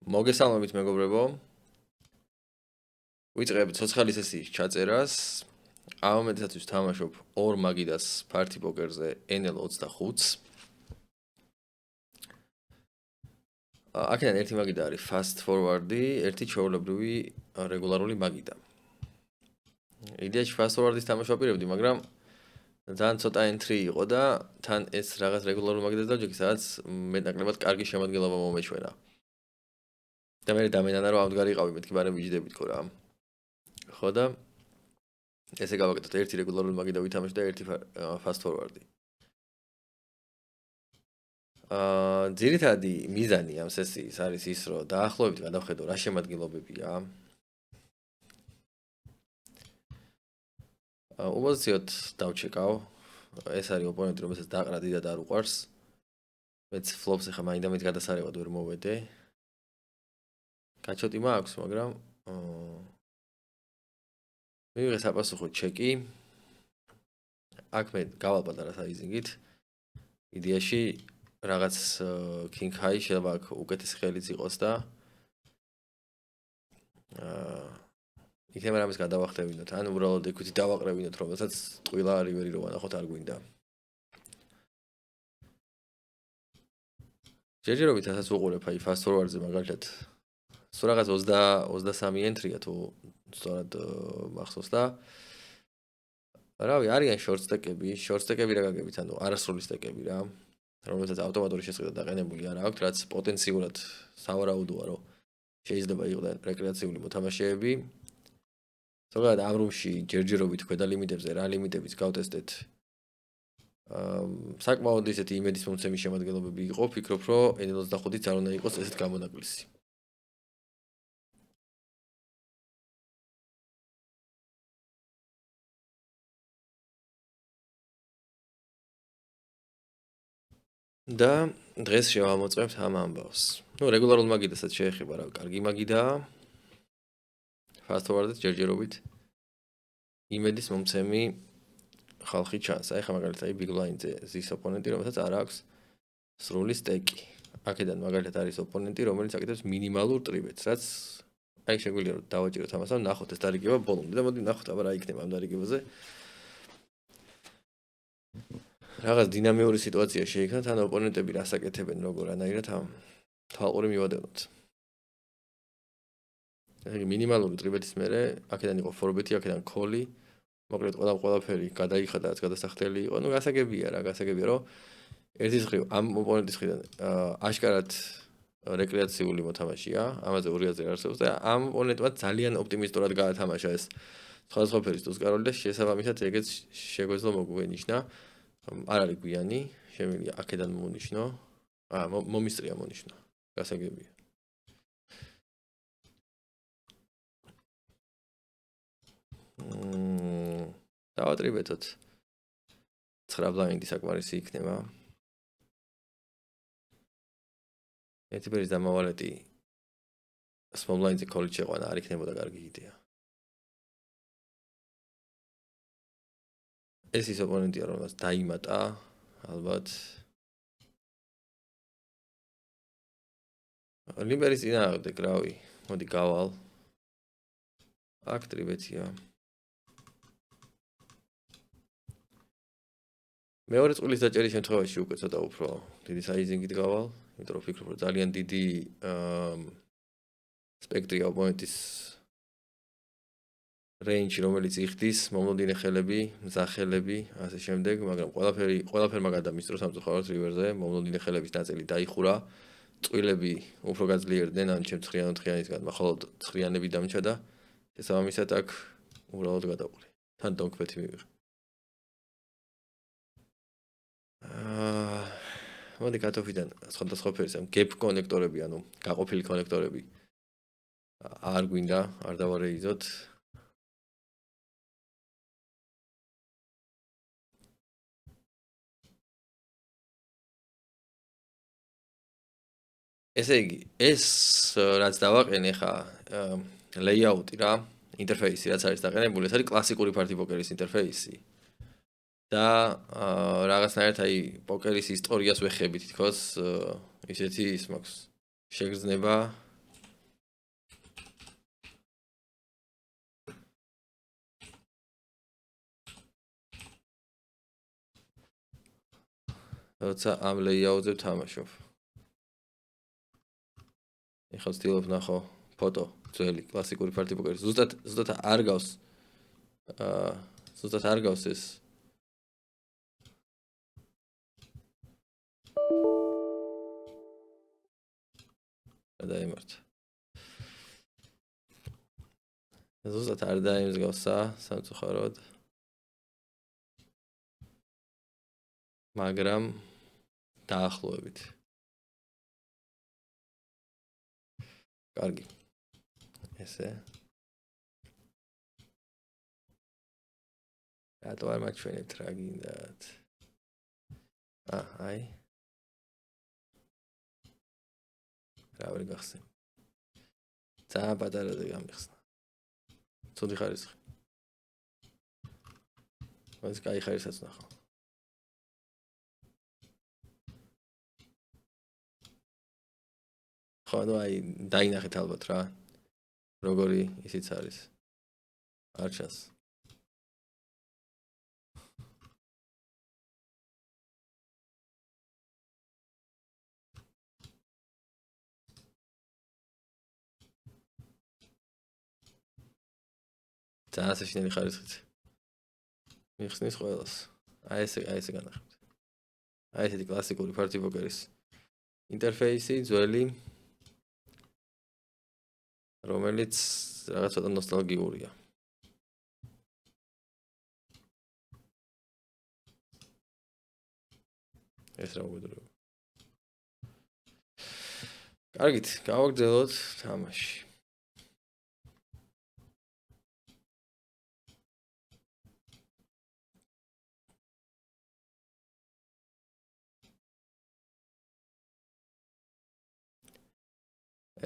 მოგესალმებით მეგობრებო. ვიწყებ ცოცხალი სესიის ჩაწერას. ამ მომენტსაც ვთამაშობ ორ მაგიდას ფართი პოკერზე NL25-ს. აქედან ერთი მაგიდა არის fast forward-ი, ერთი ჩვეულებრივი რეგულარული მაგიდა. იდეაში fast forward-ის თამაშ ვაპირებდი, მაგრამ ძალიან ცოტა entry იყო და თან ეს რაღაც რეგულარული მაგიდას დავჯექი, სადაც მეტნაკლებად კარგი შემადგენლობა მომეჩვენა. და მე დამენანა რომ ამდგარი იყავი, მეთქი ბარემ ვიჯდებით ხო რა. ხო და ესე გავაკეთოთ ერთი რეგულარული მაგიდა ვითამაშ და ერთი fast forward-ი. ძირითადი მიზანი ამ სესიის არის ის, რომ დაახლოებით გადავხედო რა შემადგენლობებია. უპოზიციოდ დავჩეკავ. ეს არის ოპონენტი, რომელსაც დაყრა დიდად არ უყვარს. მეც ფლოპს ახლა მაინდა-მაინც გადასარევად ვერ მოვედე. გაჩოტი მაქვს, მაგრამ მივიღე საპასუხო ჩეკი. აქ მე გავალ პატარა საიზინგით. იდეაში რაღაც king high შეიძლება აქ უკეთესი ხელიც იყოს და იქნება რამის გადავახტევინოთ, ან უბრალოდ ექვითი დავაყრევინოთ, რომელსაც ტყვილა რივერი რო ვანახოთ არ გვინდა. ჯერჯერობით ასაც უყურებ აი fast forward-ზე მაგალითად. სულ რაღაც 23 entry-ა თუ სწორად მახსოვს და რავი, არიან short stack-ები რა გაგებით, ანუ არასრული stack-ები რა, რომელსაც ავტომატური შესყიდვა დაყენებული არ აქვს, რაც პოტენციურად სავარაუდოა, რომ შეიძლება იყოს რეკრეაციული მოთამაშეები. ზოგადად ამ რომში ჯერჯერობით ქვედა ლიმიტებზე რა ლიმიტებიც გავტესტეთ. საკმაოდ ისეთი იმედის მომცემი შემადგენლობები იყო, ვფიქრობ, რომ NL25-იც არ უნდა იყოს ესეთ გამონაკლისი. და დღეს შევამოწმებთ ამ ამბავს. რეგულარულ მაგიდასაც შეეხება რა, კარგი მაგიდაა. fast forward-ით ჯერჯერობით იმედის მომცემი ხალხი ჩანს. აი ხა მაგალითად big blind-ზე ზის ოპონენტი, რომელსაც არ აქვს სრული სტეკი. აქედან მაგალითად არის ოპონენტი, რომელიც აკეთებს მინიმალურ ტრიბეტს, რაც აი შეგვიძლია რომ დავაჭიროთ ამას, ან ნახოთ ეს დარიგება ბოლომდე და მოდი ნახოთ აბა რა იქნება ამ დარიგებაზე. რაღაც დინამიური სიტუაცია შეიქმნა, თან ოპონენტები რას აკეთებენ, როგორანაირად ამ თვალყური მივადევნოთ. აი მინიმალური ტრიბეტის მერე აქედან იყო ფორბეთი, აქედან კოლი. მოკლედ ყველაფერი გადაიხადა, რაც გადასახდელი იყო. ნუ გასაგებია რა, რომ ერთის მხრივ ამ ოპონენტის მხრიდან აშკარად რეკრეაციული მოთამაშეა, ამაზე ორი აზრი არსებობს და ამ ოპონენტმა ძალიან ოპტიმისტურად გაათამაშა ეს სხვადასხვა ფერის ტუსკაროლი და შესაბამისად ეგეც შეგვეძლო მოგვენიშნა. არ არის გვიანი, შემიძლია აქედან მონიშნო. მომისწრია მონიშნო. გასაგებია. დავატრიბეთოთ. 9 ბლაინდი საკმარისი იქნება. ერთი ფერის დამავალეთი small blind-ზე კოლი შეყვანა არ იქნებოდა კარგი იდეა. ეს ის ოპონენტია, რომელსაც დაიმატა, ალბათ. ლიბერის წინააღმდეგ, რავი, მოდი გავალ. აქ ტრიბეტია. მეორე წყვილის დაჭერის შემთხვევაში უკვე ცოტა უფრო დიდი საიზინგით გავალ, იმიტომ რომ ვფიქრობ, რომ ძალიან დიდი სპექტრი ოპონენტის range, რომელიც იხდის, მომლოდინე ხელები, მზახელები, ასე შემდეგ, მაგრამ ყველაფერმა გადამისწრო სამწუხაროდ რივერზე, მომლოდინე ხელების ნაწილი დაიხურა, წყვილები უფრო გაძლიერდნენ, ან ჩემ ცხრიანისგან, მხოლოდ ცხრიანები დამჭა და შესაბამისად აქ უბრალოდ გადავყრი. თან დონკბეთი მივიღე. მოდი კატოფიდან სხვადასხვა ფერის ამ gap კონექტორები, ანუ გაყოფილი კონექტორები არ გვინდა, არ დავარეიზოთ. ესე იგი, ეს რაც დავაყენე ხა layout-ი რა, ინტერფეისი რაც არის დაყენებული, ეს არის კლასიკური ფართი პოკერის ინტერფეისი. და რაღაცნაირად აი პოკერის ისტორიას ვეხებით თქოს, ისეთი ის მაქვს შეგრძნება როცა ამ layout-ზე ვთამაშობ. ეხლა ვცდილობ ნახო ფოტო ძველი კლასიკური party poker-ის. ზუსტად არ გავს ეს გადაიმართა. ზუსტად არ დაიმსგავსა სამწუხაროდ. მაგრამ დაახლოებით. კარგი. ესე. რატო არ მაჩვენებთ რა გინდათ? აი. რა ვერ გახსენ. ძალიან პატარაზე გამიხსნა. ცუდი ხარისხი. მას კაი ხარისხიც ნახო. ხო, ну აი დაინახეთ ალბათ რა. როგორი ისიც არის. არ ჩანს. ძალიან საშინელი ხარისხით. მიხსნის ყველას. აი ესე განახებთ. აი ესეთი კლასიკური party poker-ის ინტერფეისი ძველი რომელიც რაღაც ცოტა ნოსტალგიურია. ეს რა უგედროა. კარგით, გავაგრძელოთ თამაში.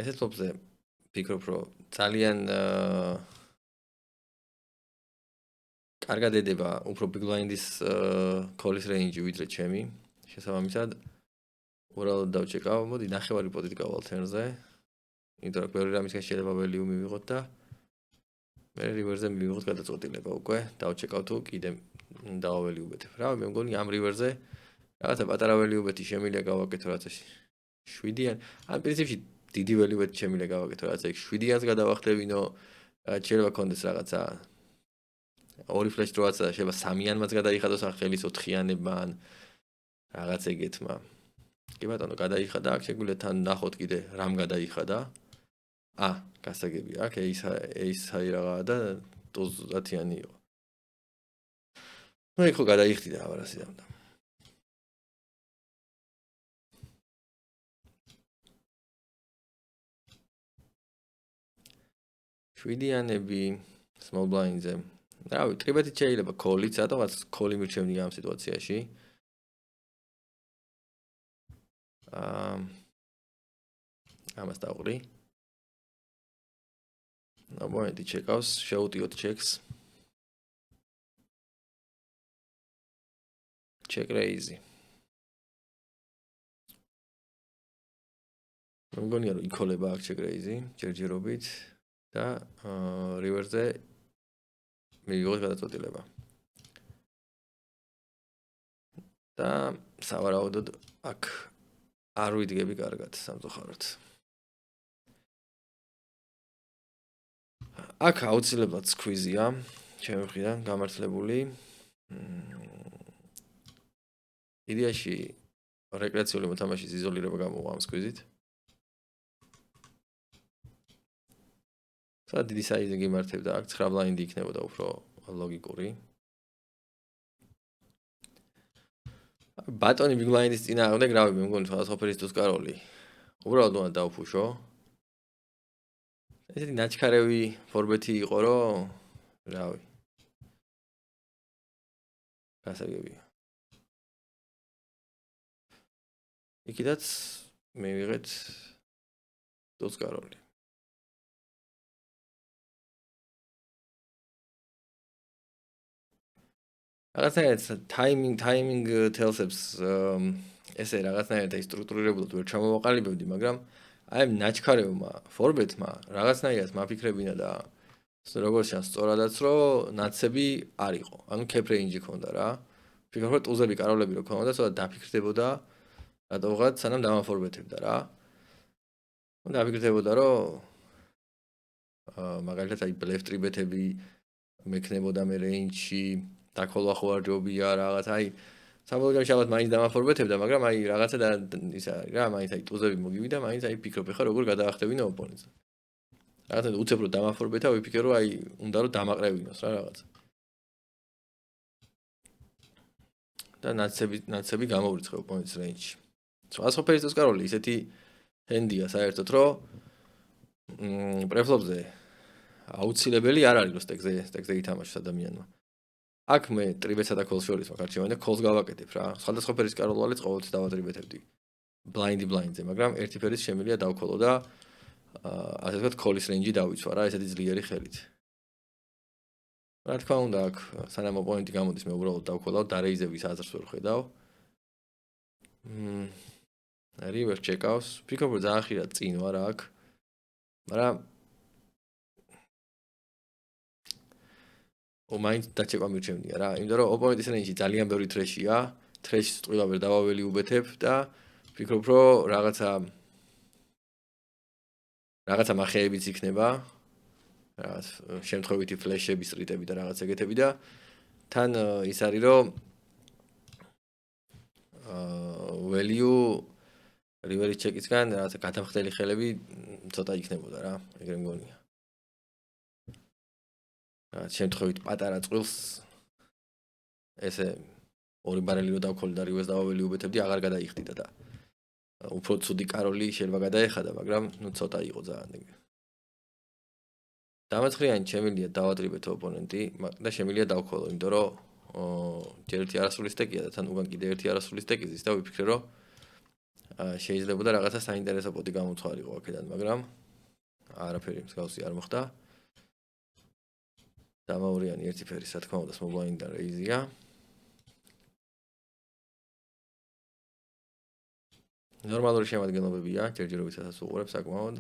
ესეთ ფლოპზე ფიქრობ, რომ ძალიან კარგად ედება უფრო big blind-ის call-ის range-ი ვიდრე ჩემი. შესაბამისად, უბრალოდ დავჩეკავ, მოდი ნახევარი პოტით გავალ turn-ზე. იმიტომ რომ ბევრი რამისგან შეიძლება value მივიღოთ და მე river-ზე მივიღოთ გადაწყვეტილება უკვე. დავჩეკავ თუ კიდე დავაველიუბეთებ. რა, მე მგონი ამ river-ზე რაღაცა პატარა value-ბეთი შემიძლია გავაკეთო რაღაცა 7-იან. ან პრინციპში დიდი value-ბეთი შემიძლია გავაკეთო რაღაცა 7-იანს გადავახტევინო. შეიძლება კონდეს რაღაცა ორი flash დროაცა და შეიძლება 3-იანმაც გადაიხადოს ან ხელის 4-იანებმა ან რაღაც ეგეთმა. კი ბატონო, გადაიხადა, აქ შეგვიძლია თან ნახოთ კიდე რამ გადაიხადა. გასაგებია, აქ ace high რაღაცა და 30-იანი იყო. ნუ იქ ხო გადაიხდიდა აბარასი დამდა. შვიდიანები small blind-ზე. რავი, ტრიბეტით შეიძლება call-იც, რატომაც call-ი მირჩევნი ამ სიტუაციაში. ამას დავყრი. მომენტი ჩეკავს, შევუტიოთ checks. Check raise. მგონია რომ იქოლება აქ check raise, ჯერჯერობით და river-ზე მივიღოთ გადაწყვეტილება. და სავარაუდოდ აქ არ ვიდგები კარგად სამწუხაროდ. აქ აუცილებლად squeeze-ია, ჩემი მხრიდან გამართლებული. იდეაში რეკრეაციული მოთამაშის იზოლირება გამოვა ამ squeeze-ით. და დიდი size-ი გიმართებდა, აქ 9 blind-ი იქნებოდა უფრო ლოგიკური. ბატონი big blind-ის წინააღმდეგ, რავი, მე მგონი სხვადასხვაფერი ტუსკაროლი. უბრალოდ უნდა დავფუშო. ესეთი ნაჩქარევი ფორბეთი იყო, რომ რავი. გასაგებია. იქიდაც მივიღეთ ტუსკაროლი. რაღაცნაირად timing tells-ებს ესე რაღაცნაირად აი სტრუქტურირებულად ვერ ჩამოვაყალიბებდი, მაგრამ აი ნაჩქარევმა ფორბეთმა რაღაცნაირად მაფიქრებინა და როგორც ჩანს სწორადაც რომ ნაცები არ იყო. ანუ cap range-ი ქონდა რა. ფიქრობ რომ ტუზები კაროლები რო ქონოდა, ცოტა დაფიქრდებოდა რატოღაც სანამ დამაფორმებდა რა. დაფიქრდებოდა რომ მაგალითად აი ბლეფ ტრიბეთები მექნებოდა მე რეინჯში, დაკოლვა ხო არ ჯობია რაღაც აი საბოლოო შაბათ მაინც დამაფორმებდა, მაგრამ აი რაღაცა და ის არის რა, მაინც აი ტუზები მოგივიდა, მაინც აი ფიქრობ ხა როგორ გადაახტევინო ოპონენტს. რაღაცა უცებ რომ დამაფორმებდა, ვიფიქრე რომ აი უნდა რომ დამაყრევინოს რა რაღაცა. და ნაცები გამოვრიცხე ოპონენტს რეინჯში. სხვადასხვა კაროლი ისეთი ჰენდია საერთოდ რომ პრეფლოპზე აუცილებელი არ არის რომ სტეკზე ითამაშოს ადამიანმა. აქ მე ტრიბეთსა და კოლს შორის მაგ არჩევანი და კოლს გავაკეთებ რა. სხვადასხვა ფერის კაროლვალიც ყოველთვის დავატრიბეთებდი. ბლაინდზე, მაგრამ ერთი ფერის შემიძლია დავქოლო და ასე ვთქვათ კოლის რეინჯი დავიცვა რა, ესეთი ძლიერი ხელით. რა თქმა უნდა, აქ სანამ ოპონენტი გამოდის, მე უბრალოდ დავქოლავ და რეიზების აზრს ვერ ხედავ. რივერ ჩეკავს. ფიქრობ რომ ძალიან ხშირად წინ ვარ აქ. მაგრამ მაინც დაჩეკვა მირჩევნია რა, იმიტომ რომ ოპონენტის რეინჯი ძალიან ბევრი თრეშია, თრეშს ტყილა ვერ დავაველი უბეთებ და ფიქრობ რომ რაღაცა მახეებიც იქნება, რაღაც შემთხვევითი ფლეშები, სტრიტები და რაღაც ეგეთები და თან ის არის რომ value რივერის ჩეკისგან რაღაცა გადამხდელი ხელები ცოტა იქნებოდა რა, ეგრე მგონია. შემთხვევით პატარა წყვილს ესე ორი ბარელი რო დავქოლი და რივერს დავაველი უბეთებდი, აღარ გადაიხდიდა და უფრო ცუდი კაროლი შეიძლება გადაეხადა, მაგრამ ნუ ცოტა იყო ძალიან. დამაწყრიანი შემიძლია დავატრიბეთო ოპონენტი და შემიძლია დავქოლო, იმიტომ რომ ჯერ ერთი არასრული სტეკია და თან უკან კიდე ერთი არასრული სტეკი ზის და ვიფიქრე რომ შეიძლებოდა რაღაცა საინტერესო პოტი გამოცხადიყო აქედან, მაგრამ არაფერი მსგავსი არ მოხდა. დამაურიანი ერთი ფერის, რა თქმა უნდა, სმოლბლაინდან რეიზია. ნორმალური შემადგენლობებია, ჯერჯერობითაც უყურებ საკმაოდ.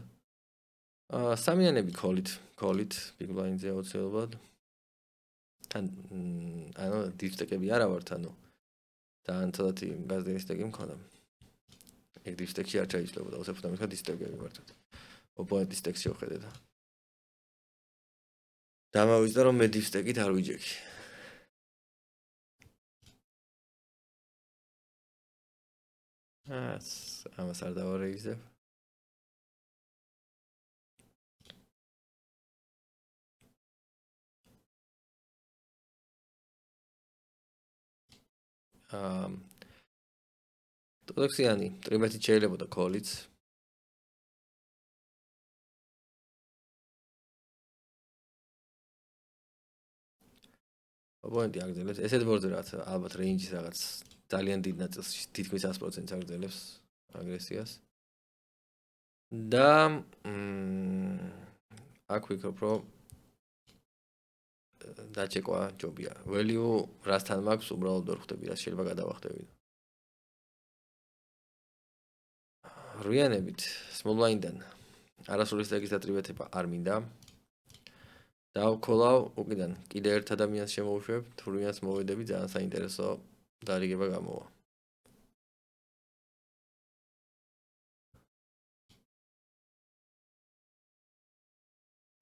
სამიანები კოლით, big blind-ზე აუცილებლად. თან ანუ deep stack-ები არა ვართ, ანუ თან ცოტათი გაზდენი სტეკი მქონდა. ეგ deep stack-ში არ ჩაიშლებოდა, უცებ და მითხრა deep stack-ები ვართ. ოპონენტის სტეკს შევხედეთ. დამავიწყდა რომ მე deep stack-ით არ ვიჯექი. ამას არ დავარეიზებ. ტოდექსიანი ტრიბეთით შეიძლებოდა კოლიც. ოპონენტი აგრძელებს ესეთ ბორდზე რაც ალბათ რეინჯის რაღაც ძალიან დიდ ნაწილს თითქმის 100%-ს აგრძელებს აგრესიას. და აქ ვიქრობ რომ დაჩეკვა ჯობია. value რასთან მაქვს უბრალოდ ვერ ხვდები, რაც შეიძლება გადავახტევინო. რუიანებით small blind-დან არასრული სტეკის დატრიბეთება არ მინდა. დავქოლავ უკიდან კიდე ერთ ადამიანს შემოვუშვებ, თუ რუიანს მოვედები ძალიან საინტერესო დარიგება გამოვა.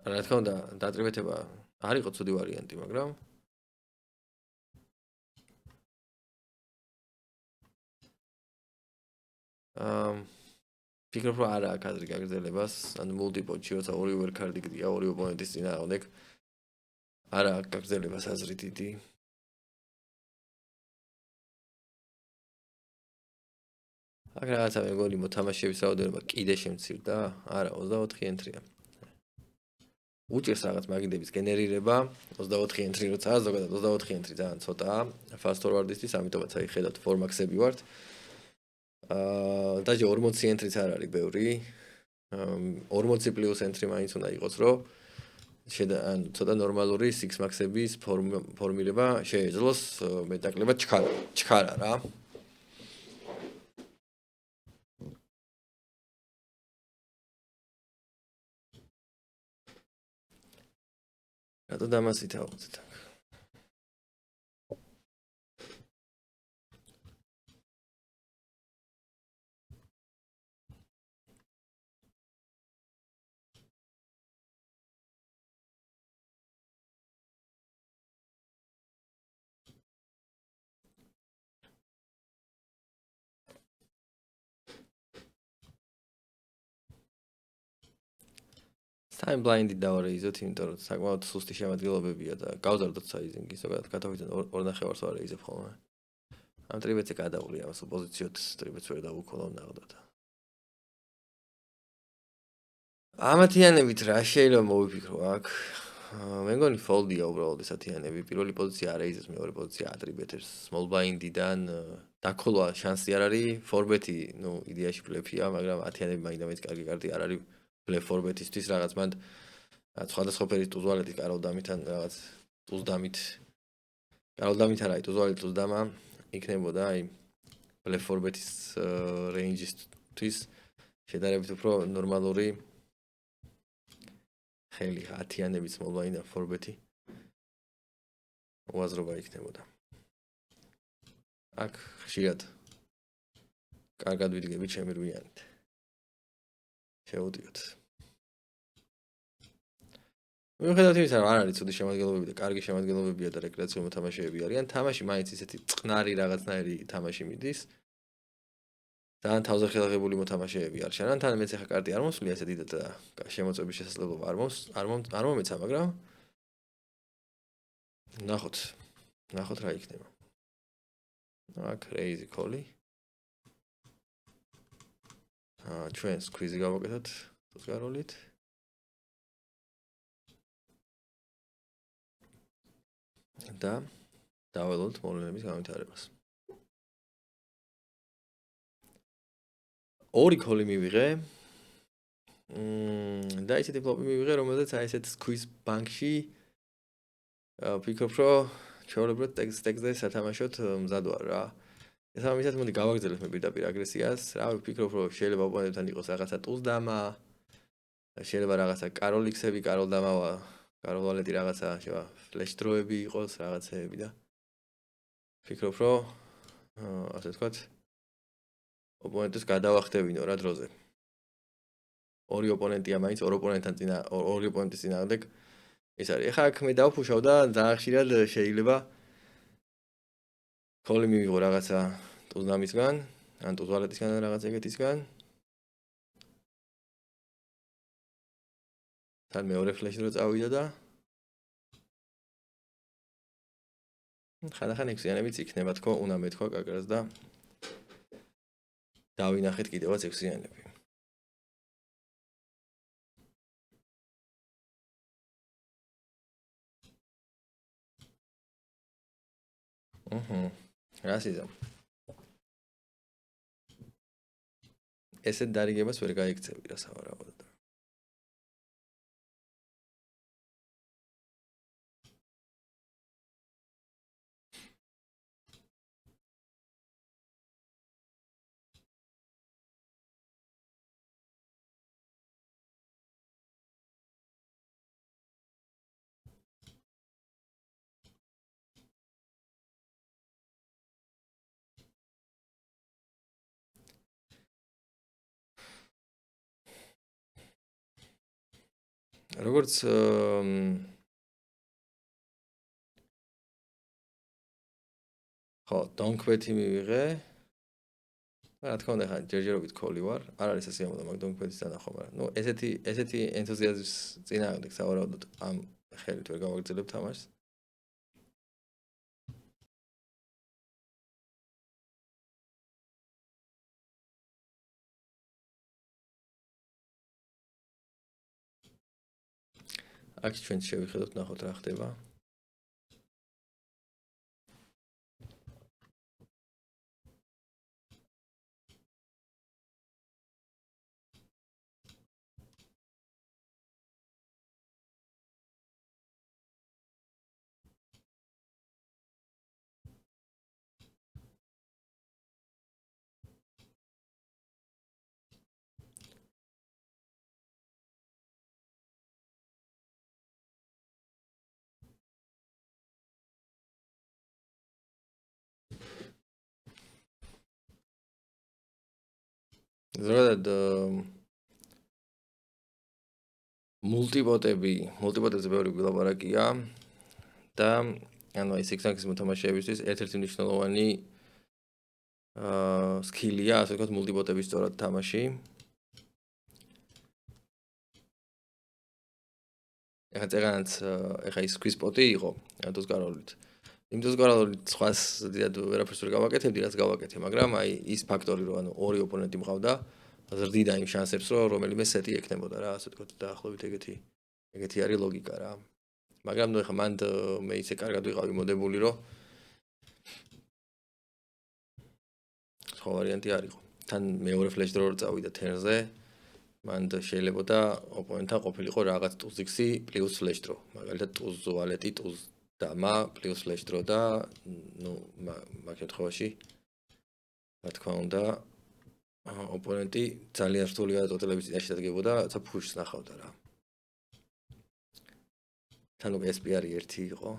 რა თქმა უნდა, დატრიბეთება არ იყო ცუდი ვარიანტი, მაგრამ ფიქრობ რომ არა აქ აზრი გაგრძელებას, ანუ მულტიპოტში როცა ორი ვერ კარდი გდია, ორი ოპონენტის წინააღმდეგ არა აქ გაგრძელებას აზრი დიდი. აქ რაღაცა მეგონი მოთამაშეების რაოდენობა კიდე შემცირდა, არა 24 ენტრია. უჭირს რაღაც მაგიდების გენერირება, 24 ენტრი როცა ზოგადად 24 ენტრი ძალიან ცოტაა, fast forward-ისთვის, ამიტომაც აი ხედავთ formax-ები ვართ. და 40 ენტრიც არ არის ბევრი. 40 პლუს ენტრი მაინც უნდა იყოს, რომ ანუ ცოტა ნორმალური 6 max-ების ფორმირება შეეძლოს მეტაკლებად ჩქარა რა. რატო დამასით ავუწეთ აქ? time blind-ი დავარეიზოთ, იმიტომ რომ საკმაოდ სუსტი შემადგენლობებია და გავზარდოთ საიზინგი, ზოგადად კატოვიდან 2.5-ვარს ვარეიზებ ხოლმე. ამ ტრიბეთზე გადავვლი ამას პოზიციოთ, ტრიბეთს ვერ დავუქოლავ ნახდოთ. ამათიანებით რა შეიძლება მოვიფიქრო აქ? მე მგონი fold-ია უბრალოდ ეს ათიანები. პირველი პოზიცია არეიზებს, მეორე პოზიცია ატრიბეთებს. small blind-დან დაქოლვა შანსი არ არის, 4bet-ი, ნუ იდეაში ბლეფია, მაგრამ ათიანები მაინც კარგი კარტი არ არის ბლეფ 4bet-ისთვის რაღაც მანდ სხვადასხვა ფერის ტუზვალეთი კაროლდამით ან რაღაც ტუზდამით. კაროლდამით არა, ტუზვალეთი ტუზდამა იქნებოდა, აი ბლეფ 4bet-ის რეინჯისთვის შედარებით უფრო ნორმალური ხელი ათიანების small blind-და 4bet-ი უაზრობა იქნებოდა. აქ ხშირად კარგად ვიდგები ჩემი რვიანით. შევუდიოთ. მიუხედავად იმისა, რომ არ არის ცუდი შემადგენლობები და კარგი შემადგენლობებია და რეკრეაციულ მოთამაშეები არიან, თამაში მაინც ისეთი წყნარი რაღაცნაირი თამაში მიდის. ძალიან თავზეხელაღებული მოთამაშეები არ ჩანან, თან მეც ახლა კარტი არ მოსვლია ესე დიდად და შემოწმების შესაძლებლობა არ მომეცა, მაგრამ ნახოთ რა იქნება. აქ raise call-ი. ჩვენ squeeze-ი გავაკეთოთ ტუზგაროლით. და დაველოდოთ მოვლენების განვითარებას. ორი call-ი მივიღე. და ისეთი ფლოპი მივიღე, რომელზეც აი ესეთ squeeze ბანკში ვფიქრობ, რომ ჩვეულებრივად ტექსტზე სათამაშოდ მზად ვარ რა. ეს ამისად მოდი გავაგრძელებ მე პირდაპირ აგრესიას. რა ვფიქრობ, რომ შეიძლება ოპონენტთან იყოს რაღაცა ტუზდამა, შეიძლება რაღაცა კაროლიქსები, კაროლდამავა, კაროლვალეთი რაღაცა, შეიძლება ფლეშ დროები იყოს, რაღაცეები და ვფიქრობ, რომ ასე ვთქვათ, ოპონენტს გადავახტევინო რა დროზე. ორი ოპონენტია მაინც, ორი ოპონენტის წინააღმდეგ ეს არის. ეხლა აქ მე დავფუშავ და ძალიან ხშირად შეიძლება call-ი მივიღო რაღაცა ტუზდამისგან, ან ტუზვალეტისგან ან რაღაც ეგეთისგან. თან მეორე ფლეში რო წავიდა და ხანდახან ექვსიანებიც იქნება თქო, უნდა მეთქვა კაკრას და დავინახეთ კიდევაც ექვსიანები. რა სიზა. ესეთ დარიგებას ვერ გაიქცევი რა სავარაუდოდ. როგორც ხო, donk-bet-ი მივიღე. რა თქმა უნდა, ხა ჯერჯერობით call-ი ვარ. არ არის სასიამოვნო მაგ donk-bet-ის დანახვა, მაგრამ ნუ ესეთი ენთუზიაზმის წინააღმდეგ სავარაუდოდ ამ ხელით ვერ გავაგრძელებ თამაშს. აქ ჩვენ შევიხედოთ, ნახოთ რა ხდება. ზოგადად მულტიპოტებზე ბევრი გულაპარაკია და ანუ აი სიქსანკის მოთამაშეებისთვის ერთ-ერთი მნიშვნელოვანი სკილია, ასე ვთქვათ, მულტიპოტების სწორად თამაში. ეხა წეღანაც ეხა ის ქვისპოტი იყო დოსგაროლით. იმ დოსგაროლით სხვას დიდად ვერაფერს ვერ გავაკეთებდი, რაც გავაკეთე, მაგრამ აი ის ფაქტორი, რომ ანუ ორი ოპონენტი მყავდა, ზრდიდა იმ შანსებს, რომ რომელიმე სეტი ექნებოდა რა, ასე ვთქვათ, დაახლოებით ეგეთი არის ლოგიკა რა. მაგრამ ნუ ეხა მანდ მე ისე კარგად ვიყავი მოდებული, რომ სხვა ვარიანტი არ იყო. თან მეორე ფლეშ დრო რო წავიდა თერზე, მანდ შეიძლებოდა ოპონენტთან ყოფილიყო რაღაც ტუზიქსი პლუს ფლეშ დრო. მაგალითად ტუზ ვალეტი, ტუზ დამა პლუს ფლეშ დრო და ნუ მაგ შემთხვევაში რა თქმა უნდა ოპონენტი ძალიან რთული გადაწყვეტილების წინაშე დადგებოდა, რაცა ფუშს ნახავდა რა. თან უკვე SP არის ერთი იყო.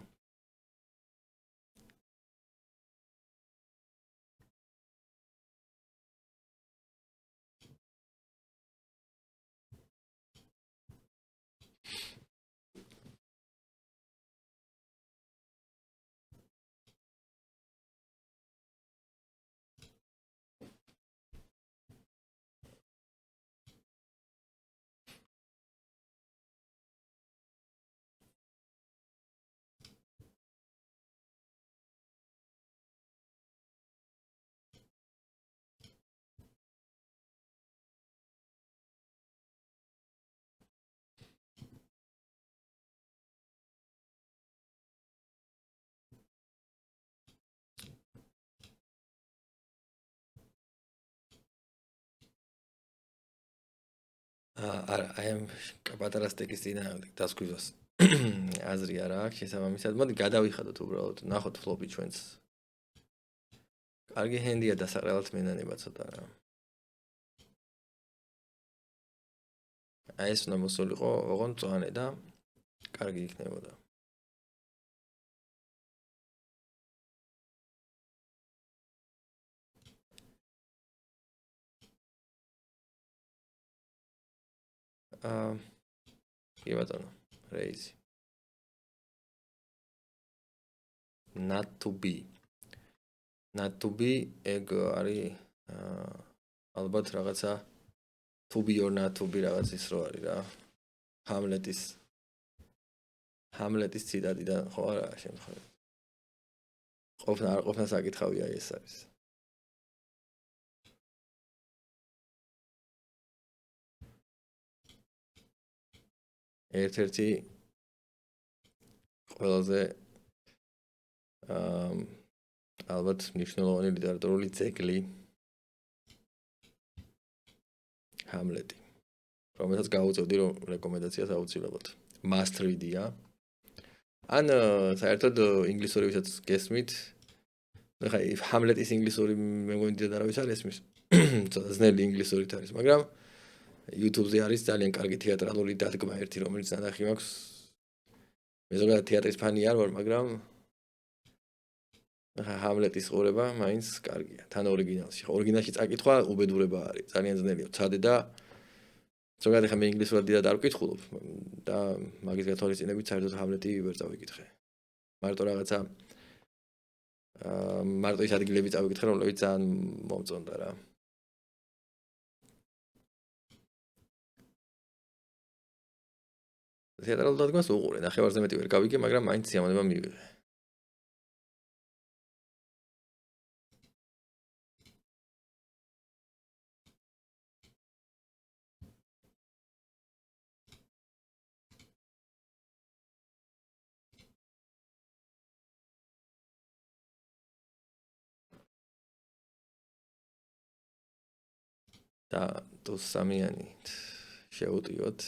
არა, აი ამ პატარა სტეკის წინააღმდეგ დასკვირვას აზრი არ აქვს შესაბამისად. მოდი გადავიხადოთ უბრალოდ, ნახოთ ფლოპი ჩვენს. კარგი ჰენდია დასაყრელად მენანება ცოტა რა. აი ეს უნდა მოსულიყო ოღონდ წვანე და კარგი იქნებოდა. კი ბატონო, რეიზი. Not to be. Not to be ეგ არის ალბათ რაღაცა to be or not to be რაღაც ის რო არის რა. ჰამლეტის ციტატიდან ხო არა შემთხვევით. ყოფნა არ ყოფნა საკითხავია ეს არის. ერთ-ერთი ყველაზე ალბათ მნიშვნელოვანი ლიტერატურული ძეგლი ჰამლეტი, რომელსაც გავუწევდი რომ რეკომენდაციას აუცილებლად must read-ია. ან საერთოდ ინგლისური ვისაც გესმით, ხა ჰამლეტის ინგლისური მე მგონი დიდად არავის არ ესმის. ცოტა ძნელი ინგლისურით არის, მაგრამ YouTube-ზე არის ძალიან კარგი თეატრალური დადგმა ერთი, რომელიც ნახი მაქვს. მე ზოგადად თეატრის ფანი არ ვარ, მაგრამ ჰამლეტის ყურება მაინც კარგია. თან ორიგინალში. ორიგინალში წაკითხვა უბედურება არის. ძალიან ძნელია. ცადე და ზოგადად ხა მე ინგლისურად დიდად არ ვკითხულობ და მაგის გათვალისწინებით საერთოდ ჰამლეტი ვერ წავიკითხე. მარტო რაღაცა მარტო ის ადგილები წავიკითხე, რომლებიც ძალიან მომწონდა რა. თეატრალურ დადგმას უყურე, ნახევარზე მეტი ვერ გავიგე, მაგრამ მაინც სიამოვნება მივიღე. და დოს სამიანით შევუტიოთ.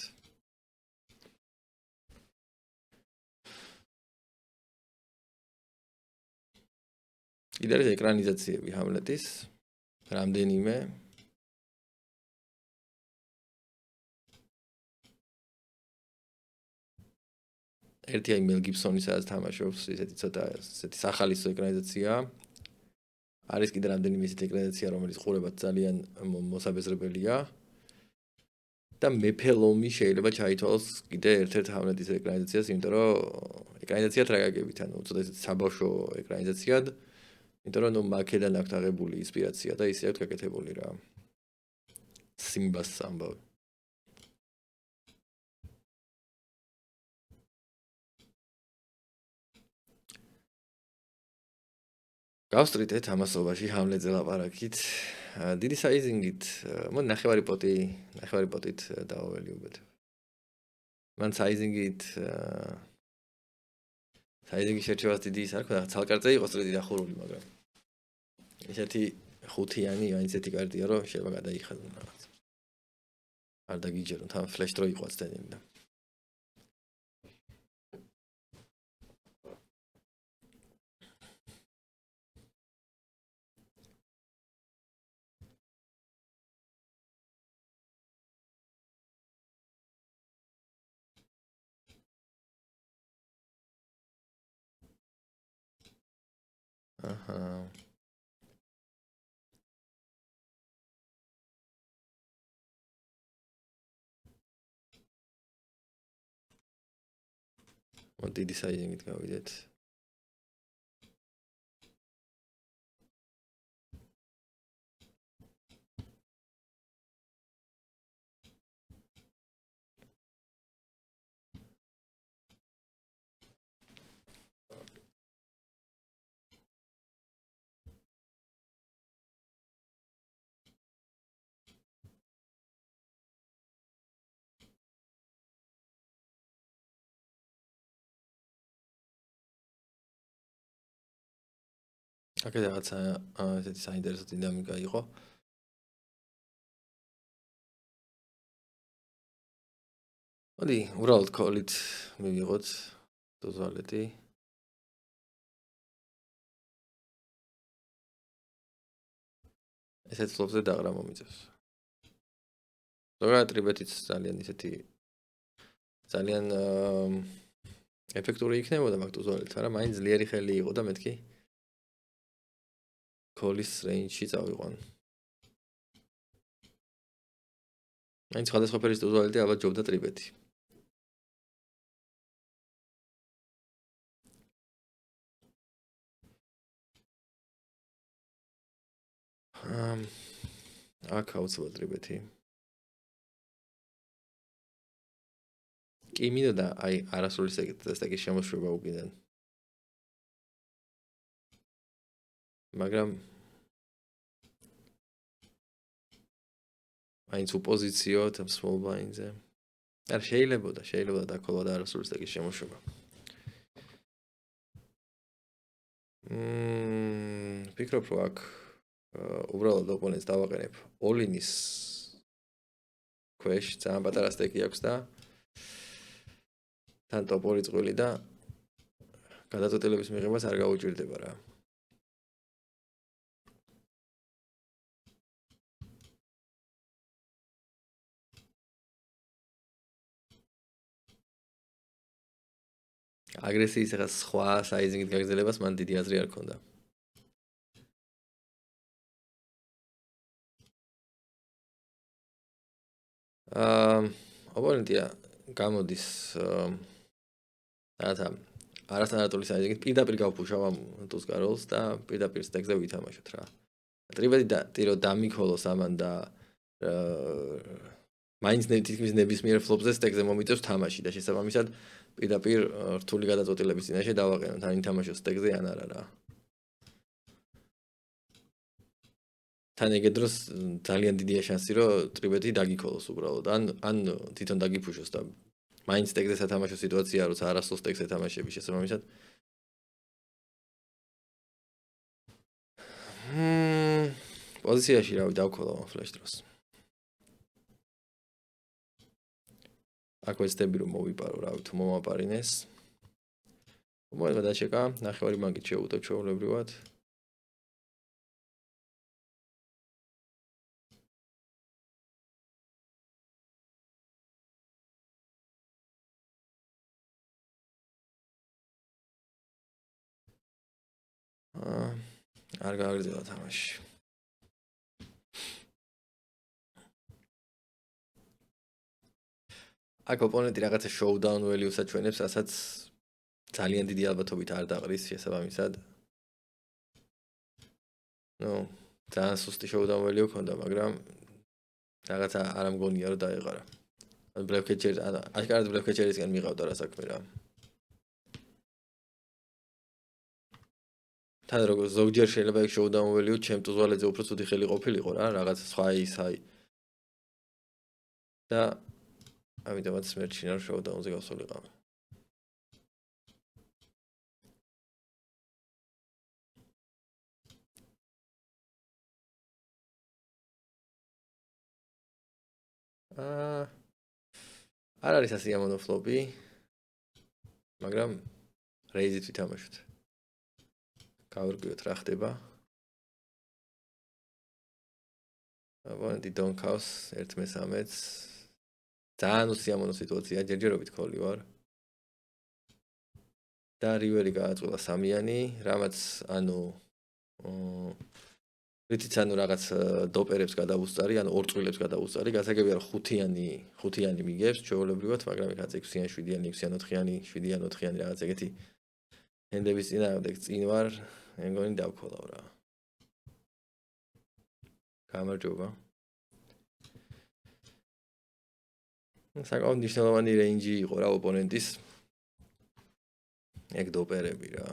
კიდევ არის ეკრანიზაციები ჰამლეტის, რამდენიმე. ერთი აი მელ გიბსონი სადაც თამაშობს, ისეთი ცოტა ესეთი სახალისო ეკრანიზაცია. არის კიდევ რამდენიმე ისეთი ეკრანიზაცია, რომელიც ყურებად ძალიან მოსაბეზრებელია. და მეფელომი შეიძლება ჩაითვალოს კიდევ ერთ-ერთ ჰამლეტის ეკრანიზაციას, იმიტომ რომ ეკრანიზაციად რა გაგებით, ანუ ცოტა ესეთი საბავშვო ეკრანიზაციად. იმიტომ რომ ნუ მაქედან აქვს აღებული ინსპირაცია და ისე აქვს გაკეთებული რა. სიმბას ამბავი. გავსტრიტეთ ამასობაში ჰამლეტზე ლაპარაკით. დიდი საიზინგით, მოდი ნახევარი პოტით დავაველიობთ. მან საიზინგით შერჩევას დიდი ის არ ქონდა, ცალკარზე იყო სტრიტი დახურული, მაგრამ ესეთი ხუთიანი ან ისეთი კარტია, რომ შეიძლება გადაიხადო რაღაც. არ დაგიჯერონ, თან ფლეშ დრო იყო ცდენილი და აჰა. მოდი დიდი საიზინგით გავიდეთ. აქ რაღაცა ესეთი საინტერესო დინამიკა იყო. მოდი, უბრალოდ კოლით მივიღოთ დოზვალეტი. ესეთ ფლოპზე დაღრა მომიწევს. ზოგადად ტრიბეტიც ძალიან ისეთი ძალიან ეფექტური იქნებოდა მაგ დოზვალეტს, მაგრამ მაინც ძლიერი ხელი იყო და მეთქი კოლის რეინჯში წავიყვან. მაინც სხვადასხვა ფერის დოზვალეტი ალბათ ჯობდა ტრიბეტი. აქ აუცილებლად ტრიბეტი. კი მინდოდა აი არასრული სტეკის შემოშვება უკიდან. მაგრამ მაინც უპოზიციოთ small blind-ზე. არ შეიძლება დაკოლა და არასრული სტეკის შემოშვება. ვფიქრობ, რომ აქ უბრალოდ ოპონენტს დავაყენებ all-in-ის ქვეშ, ძალიან პატარა სტეკი აქვს და თან ტოპ 2 წყვილი და გადაწყვეტილების მიღებას არ გაუჭირდება რა. აგრესიის ახლა სხვა საიზინგით გაგრძელებას მან დიდი აზრი არ ქონდა. ოპონენტია გამოდის რაღაცა არასტანდარტული საიზინგით პირდაპირ გავფუშავ ამ ტუსკაროლს და პირდაპირ სტეკზე ვითამაშოთ რა. ტრიბეტი და ტირო დამიქოლოს ამან და მაინც თითქმის ნებისმიერ ფლოპზე სტეკზე მომიწევს თამაში და შესაბამისად პირდაპირ რთული გადაწყვეტილების წინაშე დავაყენოთ, ან ითამაშოთ სტეკზე ან არა რა. თან ეგ დროს ძალიან დიდია შანსი, რომ ტრიბეტი დაგიქოლოს უბრალოდ, ან თვითონ დაგიფუშოს და მაინც სტეკზე სათამაშო სიტუაცია, როცა არასდროს სტეკზე თამაშები შესაბამისად. პოზიციაში რავი დავქოლავ ამ ფლეშ დროს. აქ ვეცდები რომ მოვიპარო რავი თუ მომაპარინეს. მოიწყო დაჩეკა, ნახევარი მაგით შევუტებ ჩვეულებრივად. არ გააგრძელა თამაში. აქ ოპონენტი რაღაცა შოუდაუნ ველიუს აჩვენებს, რასაც ძალიან დიდი ალბათობით არ დაყრის შესაბამისად. ძალიან სუსტი შოუდაუნ ველიუ ქონდა, მაგრამ რაღაცა არ ამგონია რომ დაეყარა. ან ბლეფკეჩერი, აშკარად ბლეფკეჩერისგან მიყავდა რა საქმე რა. თან როგორ ზოგჯერ შეიძლება ეგ შოუდაუნველიო ჩემ ტუზვალეზე უფრო ცუდი ხელი ყოფილიყო რა რაღაც სხვა ისაი და ამიტომაც მერჩინა შოუდაუნზე გავსულიყავ არ არის ასე ამონო ფლოპი მაგრამ რეიზით ვითამაშოთ გავერკვიოთ რა ხდება აბანდი დონკავს 1-13-ს ძალიან უსიამოვნო სიტუაცია ჯერჯერობით ქოლი ვარ და რივერი გააწყვეტა 3-იანი რამაც ანუ რითიც ანუ რაღაც დოპერებს გადავუსწარი ანუ ორ წვილებს გადავუსწარი გასაგებია რომ 5-იანი მიგებს ჩვეულებრივად მაგრამ იქაც 6-იანი 7-იანი 6-იანი 4-იანი 7-იანი 4-იანი რაღაც ეგეთი ენდების წინააღმდეგ წინ ვარ მეგონი დავქოლავ რა გამარჯობა საკმაოდ მნიშვნელოვანი რეინჯი იყო რა ოპონენტის ეგ დოპერები რა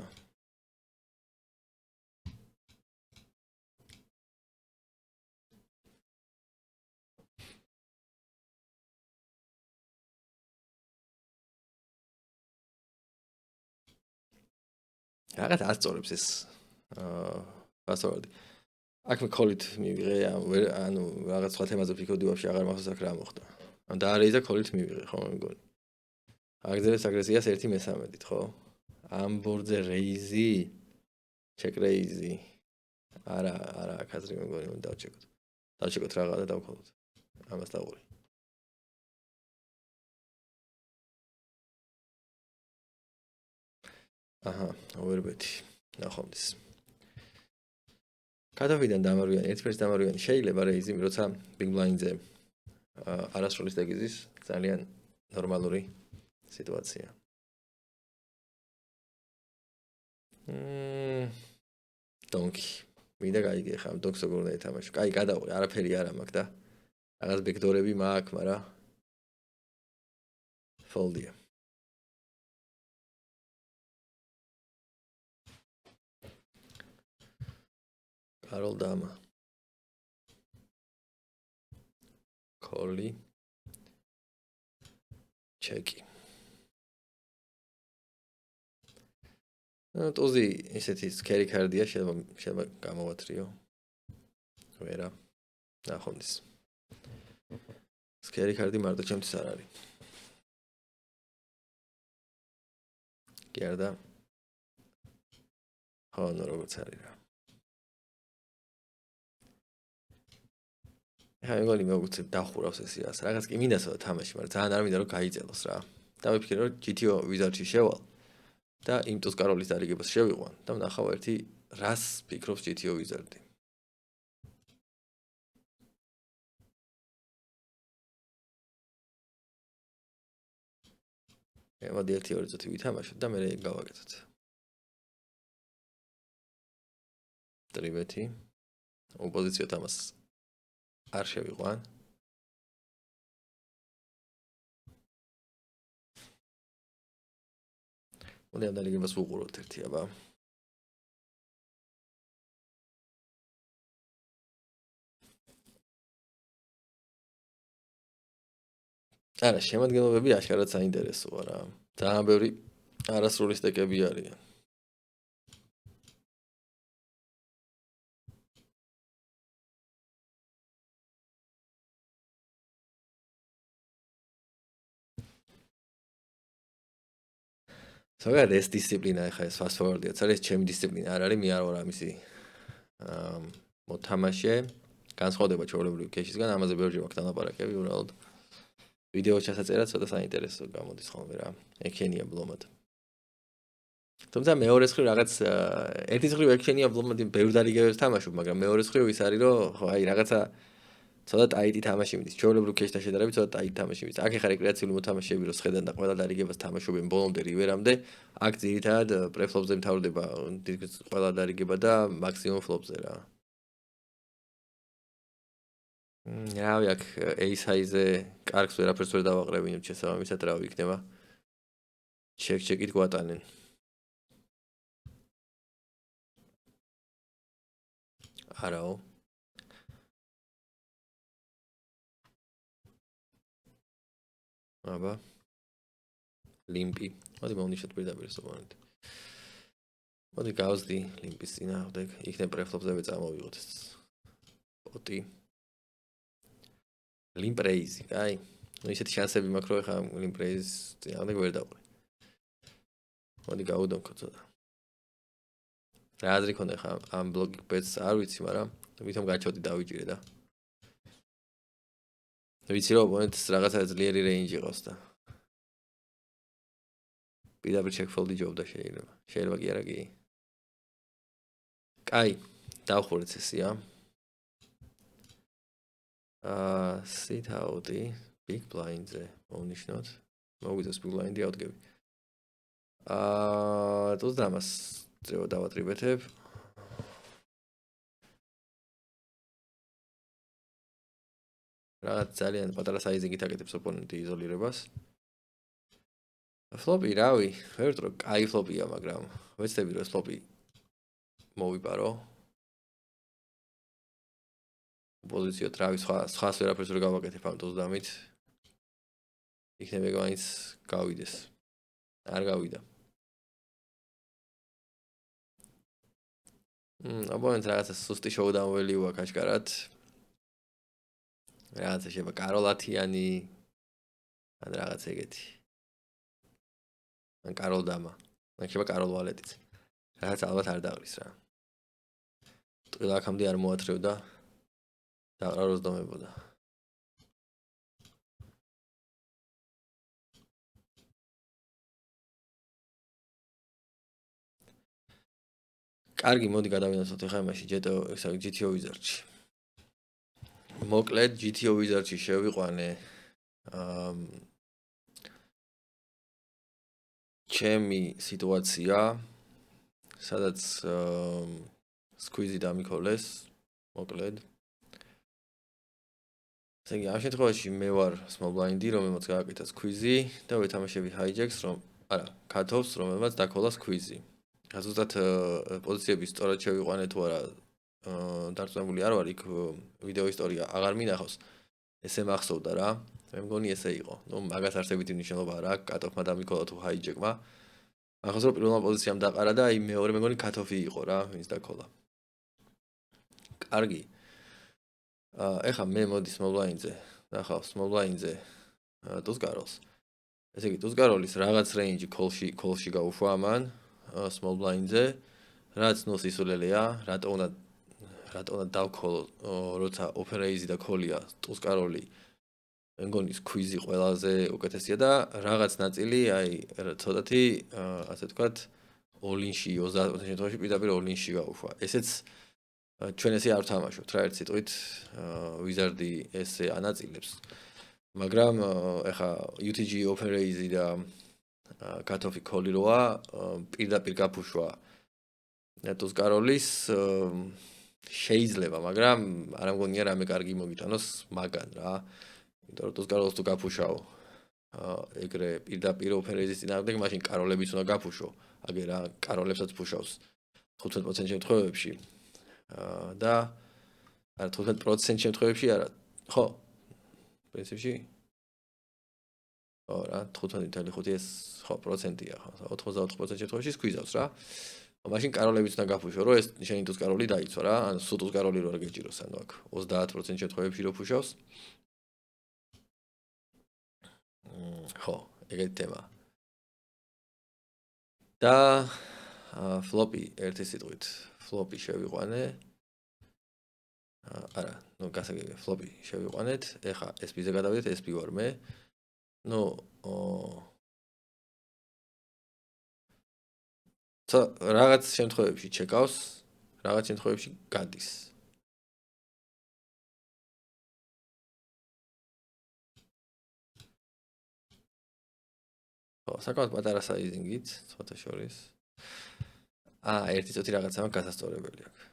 რაღაც ასწორებს ეს პასვორდი აქ მე კოლით მივიღე ანუ რაღაც სხვა თემაზე ვფიქრობდი ვაფშე აღარ მახსოვს აქ რა მოხდა ან დაარეიზა კოლით მივიღე ხო მეგონი აგზელებს აგრესიას 1-13-ით ხო ამ ბორდზე რეიზი ჩეკ რეიზი არა აქ აზრი მეგონი უნდა დავჩეკოთ რაღა და დავქოლოთ ამას დავუყრი აჰა overbet ნახომდის კადავიდან დამარვიანი ერთფერს დამარვიანი შეიძლება რეიზი როცა big blind-ზე არასროლის დაგიზის ძალიან ნორმალური სიტუაცია დონკი მინდა გაიგე ხა დონკს როგორ უნდა ეთამაშო კაი გადავყრი არაფერი არ მაქვს და რაღაც ბექდორები მაქვს მაგრამ ფოლდია კაროლ დამა კოლი ჩეკი ტოზი ისეთი სკერი კარდია შეიძლება გამოვათრიო ვერა ნახონდის სკერი კარდი მარტო ჩემთვის არ არის კი არა და ხო ნუ როგორც არის რა ხა მეგონი მოგუწევ დახურავს ეს იას რაღაც კი მინდასო თამაში მაგრამ ძალიან არ მინდა რომ გაიძელოს რა და ვიფიქრე რომ GTO ვიზარდში შევალ და იმ ტუსკაროლის დარიგებას შევიყვან და ვნახავ ერთი რას ფიქრობს GTO ვიზარდი მოდი 1-2 წუთი ვითამაშოთ და მე გავაკეთოთ ტრიბეთი ოპოზიციო თამას არ შევიყვან მოდი ამ დარიგებას ვუყუროთ ერთი აბა არა შემადგენლობები აშკარად საინტერესოა რა ძალიან ბევრი არასრული სტეკები არიან ზოგადად ეს დისციპლინა ეხა ეს fast forward-ია ეს ჩემი დისციპლინა არ არის მე არ ვარ ამისი მოთამაშე განსხვავდება ჩვეულებრივი კეშისგან ამაზე ბევრჯერ მაქვს დანაპარაკები უბრალოდ ვიდეო ჩასაწერა ცოტა საინტერესო გამოდის ხოლმე რა ექენია ბლომად თუმცა მეორეს ხრივ რაღაც ერთის ხრივ ექენია ბლომად ბევრ დარიგებებს თამაშობ მაგრამ მეორეს ხრივ ის არის რომ ხო აი რაღაცა ცოტა ტაიტი თამაში მიდის ჩვეულებრივ კეშთან შედარებით ცოტა ტაიტი თამაში მიდის აქ ეხა რეკრეაციული მოთამაშეები რომ შეხედან და ყველა დარიგებას თამაშობენ ბოლომდე რივერამდე აქ ძირითადად პრეფლოპზე მთავრდება ყველა დარიგება და მაქსიმუმ ფლოპზე რა რავი აქ A-size-ზე კარგს ვერაფერს ვერ დავაყრევინებ შესაბამისად რა იქნება ჩეკით გვატანენ არაო. აბა. ლიმპი. მოდი მოვნიშნოთ პირდაპირ ეს ოპონენტი. მოდი გავზდი ლიმპის წინააღმდეგ. იქნებ პრეფლოპზევე წამოვიღოთ ეს პოტი. ლიმპ რეიზი, კაი. ნუ ისეთი შანსები მაქვს, რომ ეხლა ლიმპ რეიზის წინააღმდეგ ვერ დავყრი. მოდი გავუდონქო ცოტა. რა აზრი ქონდა ხა ამ ბლოკ ბეტს არ ვიცი, მაგრამ ვითომ გაჩვდი დავიჭირე და ვიცი რომ ოპონენტს რაღაცა ძლიერი რეინჯი ყავს და პირდაპირ ჩეკფოლდი ჯობდა შეიძლება კი არა კი კაი დავხურეთ ესია სიტაუტი big blind-ზე მოვნიშნოთ მოგვიწევს big blind-ი ავდგები თუს დამას წევა დავატრიბეთებ რაღაც ძალიან პატარა საიზინგით აკეთებს ოპონენტი იზოლირებას ფლოპი რავი ვერ ვთქვა კაი ფლოპია მაგრამ ვეცდები რომ ფლოპი მოვიპარო პოზიციო ტრავი სხვა ვერაფერს ვერ გავაკეთებ ამ 30-ით იქნება გვაინც გავიდეს არ გავიდა ოპონენტს რაღაცა სუსტი შოუდაუნველი უაქვს აშკარად რაღაცა შეიძლება კაროლათიანი ან რაღაც ეგეთი ან კაროლ დამა ან შეიძლება კაროლ ვალეტიც რაღაც ალბათ არ დაغრის რა ტყილა აქამდე არ მოათრევდა დაყრაროს დომებოდა კარგი მოდი გადავინაცვლოთ ახლა იმაში GTO Wizard-ში მოკლედ GTO Wizard-ში შევიყვანე ჩემი სიტუაცია სადაც სკვიზი დამიქოლეს მოკლედ ესე იგი ამ შემთხვევაში მე ვარ small blind-ი რომელმაც გააკეთა სკვიზი და ვეთამაშები hijacks არა cut-offs რომელმაც დაქოლა სკვიზი ზუსტად პოზიციები სწორად შევიყვანე თუ არა დარწმუნებული არ ვარ იქ ვიდეო ისტორია აღარ მინახავს ესე მახსოვდა რა მე მგონი ესე იყო ნუ მაგას არსებითი მნიშვნელობა არ აქვს cut-off-მა დამიქოლა თუ hijacks-მა ახლა რომ პირველმა პოზიციამ დაყარა და აი მეორე მე მგონი cut-off-ი იყო რა ვინც დაქოლა კარგი ეხლა მე მოდი small blind-ზე ნახავ small blind-ზე ტუსკაროლს ესე იგი ტუსკაროლის რაღაც რეინჯი call-ში გაუშვა ამან small blind-ზე რაც ნუ სისულელეა რატო უნდა დავქოლო როცა open raise და call-ია ტუსკაროლი მე მგონი სკვიზი ყველაზე უკეთესია და რაღაც ნაწილი აი ცოტათი ასე ვთქვათ all-in-ში 30% შემთხვევაში პირდაპირ all-in-ში გაუშვა ესეც ჩვენ ესე არ ვთამაშობთ რა ერთ სიტყვით Wizard-ი ესე ანაწილებს მაგრამ ეხა UTG open raise და cut-off-ი call-ი როა პირდაპირ გაფუშვა ტუსკაროლის შეიძლება მაგრამ არ მგონია რამე კარგი მოგიტანოს მაგან რა იმიტომ რომ ტუსკაროლს თუ გაფუშაო ეგრე პირდაპირ open raise-ის წინააღმდეგ მაშინ კაროლებიც უნდა გაფუშო აგერ რა კაროლებსაც ფუშავს 15% შემთხვევებში და არა 15% შემთხვევებში არა ხო პრინციპში ხო რა 15.5 ეს ხო პროცენტია ხო 84% შემთხვევაში სკვიზავს რა მაშინ კაროლებიც უნდა გაფუშო რომ ეს შენი ტუსკაროლი დაიცვა რა ან სულ ტუსკაროლი რო არ გეჭიროს ანუ აქ 30% შემთხვევებში რო ფუშავს ხო ეგეთი თემა და ფლოპი ერთი სიტყვით ფლოპი შევიყვანე არა ნუ გასაგებია ფლოპი შევიყვანეთ ეხა SP-ზე გადავიდეთ SP ვარ მე ნუ რაღაც შემთხვევებში ჩეკავს რაღაც შემთხვევებში გადის ხო საკმაოდ პატარა საიზინგით ცოტა შორის ერთი წუთი რაღაცა გასასწორებელი აქვს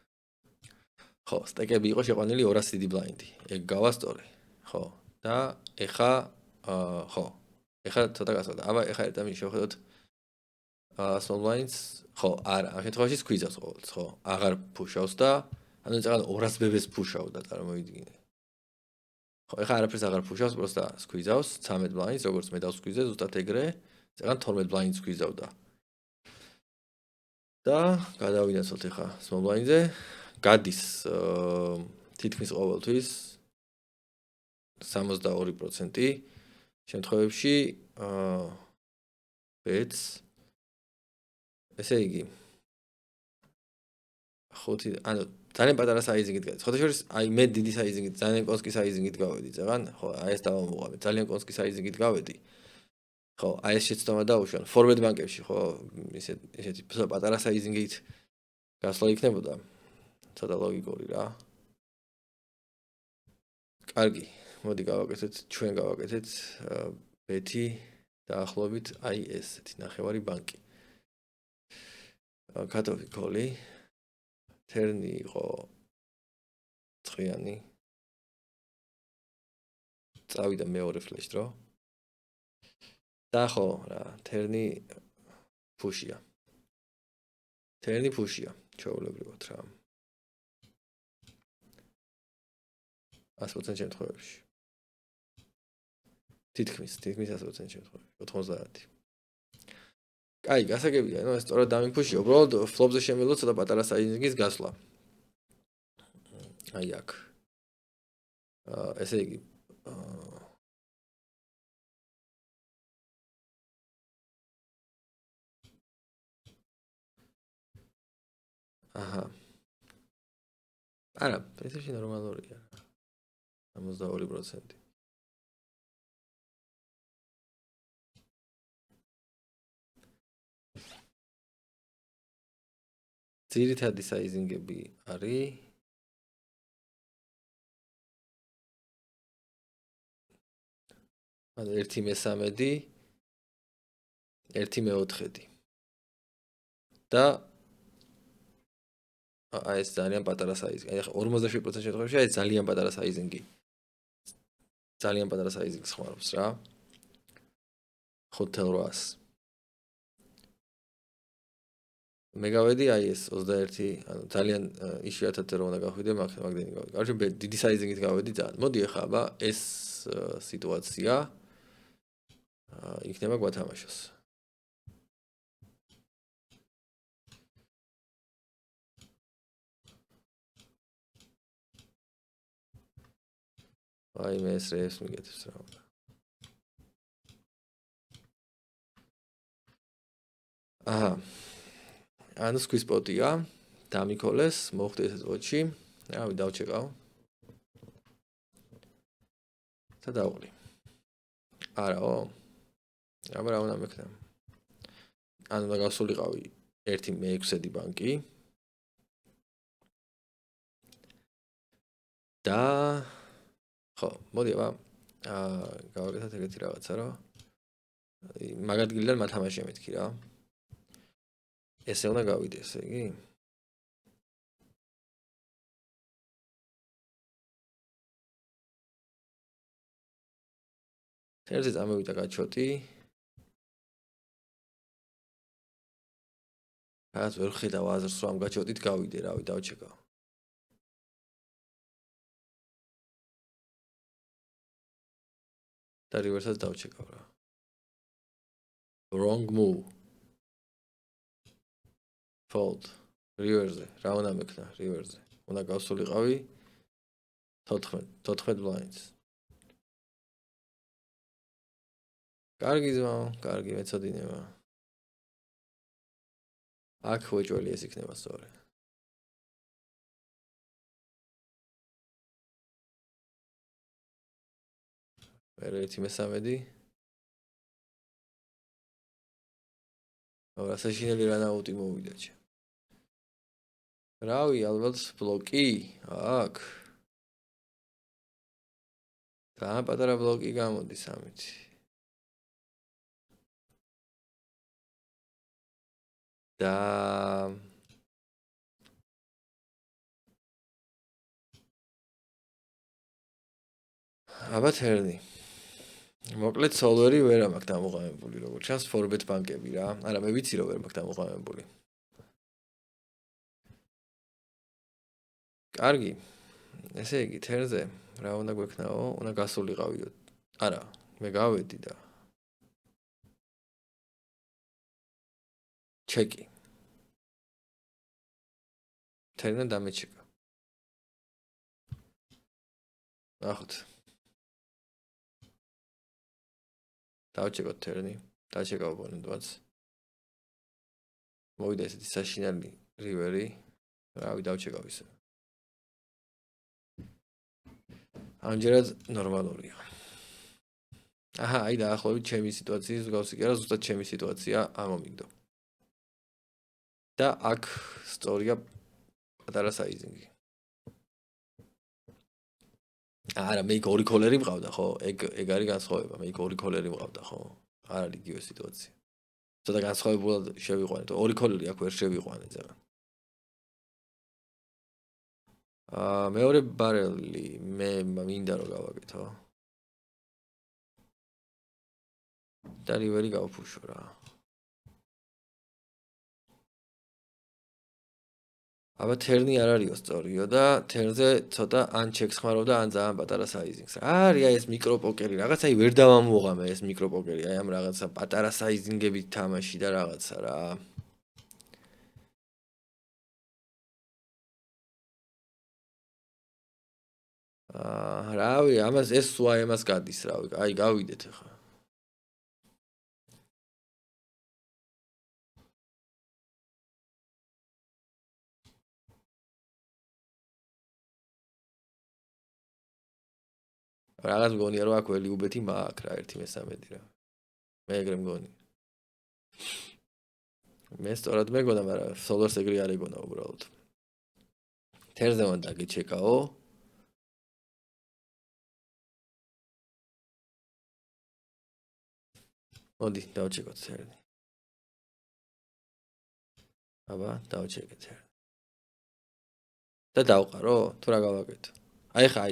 ხო სტეკები იყო შეყვანილი 200 დიდი ბლაინდი ეგ გავასწორე ხო და ეხა ხო ეხა ცოტა გასვლა აბა ეხა ერთად შევხედოთ small blinds ხო არა ამ შემთხვევაში სკვიზავს ყოველთვის ხო აღარ ფუშავს და ანუ წაღან 200 ბებეს ფუშავდა, წარმოიდგინე. ხო, ეხლა არაფერს აღარ ფუშავს, просто სკვიზავს 13 ბლაინდს, როგორც მე დავსკვიზე, ზუსტად ეგრე, წაღან 12 ბლაინდს სკვიზავდა. და გადავინაცვლოთ ეხლა small blind-ზე, გადის თითქმის ყოველთვის 62% შემთხვევებში ბეტს ესე იგი 5 ანუ ძალიან პატარა საიზინგით გადის. ხოთა შორის აი მე დიდი საიზინგით, ძალიან კონსკი საიზინგით გავედი წაღან, ხო, აი ეს დავამოყავე, ძალიან კონსკი საიზინგით გავედი. ხო, აი ეს შეცდომა დაუშვან. forward ბანკებში, ხო, ესეთი პატარა საიზინგით გასვლა იქნებოდა. ცოტა ლოგიკური რა. კარგი, მოდი გავაკეთეთ, ჩვენ გავაკეთეთ ბეთი დაახლოებით აი ესეთი ნახევარი ბანკი. კატოფი კოლი თერნი იყო წრიანი. წავიდა მეორე ფლეშ დრო. და ხო რა, თერნი ფუშია. თერნი ფუშია, ჩვეულებრივად რა. 100% შემთხვევებში. თითქმის 100% შემთხვევებში, 90. კაი, გასაგებია, ნუ ეს სწორად დამიფუშია, უბრალოდ ფლოპზე შემიძლია ცოტა პატარა საიზინგის გასვლა. აი აქ. ესე იგი აჰა. არა, პრინციპში ნორმალურია. 62%. ძირითადი საიზინგები არის ანუ 1/13, 1/4. და აი ეს ძალიან პატარა საიზინგი. აი 47% შემთხვევაში აი ძალიან პატარა საიზინგი. ძალიან პატარა საიზინგს ხმარობს რა. 5.800. მე გავედი აი ეს 21, ანუ ძალიან იშვიათად რომ უნდა გავხვიდე, მაგდენი გავედი. კარგი, დიდი საიზინგით გავედი ძალიან. მოდი ახლა აბა ეს სიტუაცია იქნება გვათამაშოს. აი მე ეს რეებს მიგეთებს რა უნდა. აჰა. ანუ სკვიზპოტია, დამიქოლეს, მოხდა ეს წოჩი. რავი, დავჩეკავ. და დავყრი. არაო. აბა რა უნდა მექნა. ანუ და გავსულიყავი 1/6 ბანკი. და ხო, მოდი აბა გავაკეთოთ ეგეთი რაღაცა რა. მაგ ადგილიდან მათამაშია მეთქი რა. ესე უნდა გავიდეს, იგი? თერზე წამოვიდა გაჩოტი. რაც ვერ ხედავ აზრს რომ გაჩოტით გავიდე, რავი, დავჩეკავ. და რივერსად დავჩეკავ რა. Wrong move. Fold. Reverse. რა უნდა მექნა reverse. უნდა გავსულიყავი 14 blinds. კარგი ზმაო, კარგი მეცოდინება. აქ ხოჭველი ეს იქნება სწორი. მე 1/13. აბა საშინელი რანაუტი მოვიდა ჩა. რავი, ალბათ ბლოკი აქ. ძალიან პატარა ბლოკი გამოდის ამით. და აბა თერნი. მოკლედ solver-ი ვერ მაქვს დამოყენებული, როგორც ჩანს forbet ბანკები რა. არა, მე ვიცი რომ ვერ მაქვს დამოყენებული. კარგი. ესე იგი, თერზე რა უნდა გვექნაო? უნდა გასულიყავიო. არა, მე გავედი და ჩეკი. თერნა დამეჩეკა. ნახოთ. დავჩეკოთ თერნი. დაჩეკავ ოპონენტს. მოვიდა ესეთი საშინელი რივერი. რავი, დავჩეკავ ისე. ამჯერად ნორმალურია. აჰა, აი დაახლოებით ჩემი სიტუაციის მსგავსი კი არა, ზუსტად ჩემი სიტუაცია ამომიგდო. და აქ სწორია პატარა საიზინგი. არა, მე იქ ორი კოლერი მყავდა, ხო? ეგ არის განსხვავება. მე იქ ორი კოლერი მყავდა, ხო? არ არის იგივე სიტუაცია. ცოტა განსხვავებულად შევიყვანეთ. ორი კოლერი აქ ვერ შევიყვანე ძაღა. მეორე ბარელი მე მინდა რომ გავაკეთო. და რივერი გავფუშო რა. აბა თერნი არ არისო სწორიო და თერზე ცოტა ან ჩეკს ხმარობდა ან ძალიან პატარა საიზინგს. არის აი ეს მიკროპოკერი, რაღაც აი ვერ დავამოღამე ეს მიკროპოკერი, აი ამ რაღაცა პატარა საიზინგებით თამაში და რაღაცა რა. რავი, ამას ეს სულ აი ამას გადის, რავი. აი გავიდეთ ახლა. რაღაც მგონია რომ აქ ველი უბეთი მაქვს რა 1/13 რა. მე ეგრე მგონი. მე სწორად მეგონა, მაგრამ სოლორს ეგრე არ ეგონა უბრალოდ. თერზე უნდა გიჩეკაო. მოდი, დავჩეკოთ თერნი. აბა, დავჩეკეთ თერნი. და დავყარო, თუ რა გავაკეთო? აი ხა,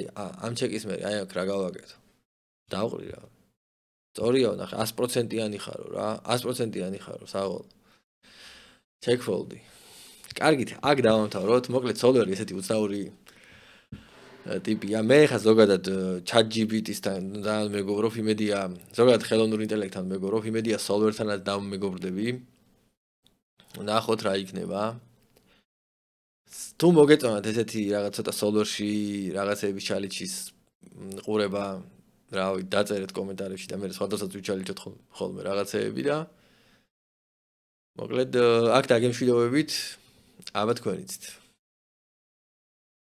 ამ ჩეკის მე, აი აქ რა გავაკეთო? დავყრი რა. სწორია, ნახე, 100%-იანი ხარო რა. 100%-იანი ხარო, საღოლ. ჩეკფოლდი. კარგით, აქ დავამთავროთ. მოკლედ სოლვერი ესეთი უცნაური ტიპია. მე ხა ზოგადად ChatGPT-სთან ძალიან მეგობრობ, იმედია, ზოგადად ხელოვნურ ინტელექტთან მეგობრობ, იმედია სოლვერთანაც დავმეგობრდები. ნახოთ რა იქნება. თუ მოგეწონათ ესეთი რაღაც ცოტა სოლვერში რაღაცების ჩალიჩის ყურება, რავი, დაწერეთ კომენტარებში და მე სხვადასხვა ვიჩალიჩოთ ხოლმე რაღაცეები და მოკლედ აქ დაგემშვიდობებით, აბა თქვენიცით.